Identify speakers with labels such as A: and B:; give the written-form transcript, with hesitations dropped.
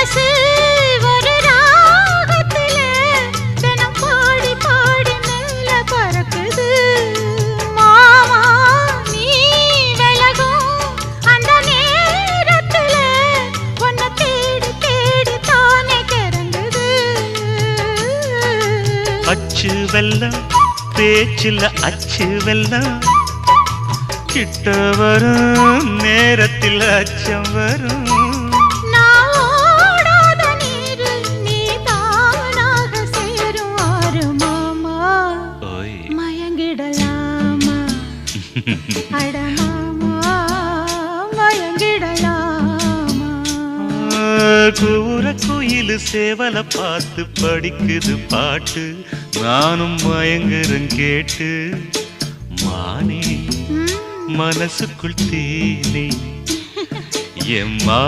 A: மனசு ஒரு ராகத்தில தினம் பாடி பாடி மேல பறக்குது மாமா நீ விலகும் அந்த நேரத்தில உன்னை தேடி தேடி தானே கிறங்குது
B: அச்சு வெல்லம் பேச்சில் அச்சு வெல்லம் கிட்ட வரும் நேரத்தில் அச்சம் வரும்
A: நான் ஓடாத நீரு நீ தானாக சேரும் ஆறு மாமா
B: ஓய்
A: மயங்கிடலாமா அட மாமா மயங்கிடலாமா
B: கூற குயில் சேவலை பார்த்து படிக்குது பாட்டு நானும் மயங்குறேன் கேட்டு மானே மனசுக்குள் தேனே எம்மா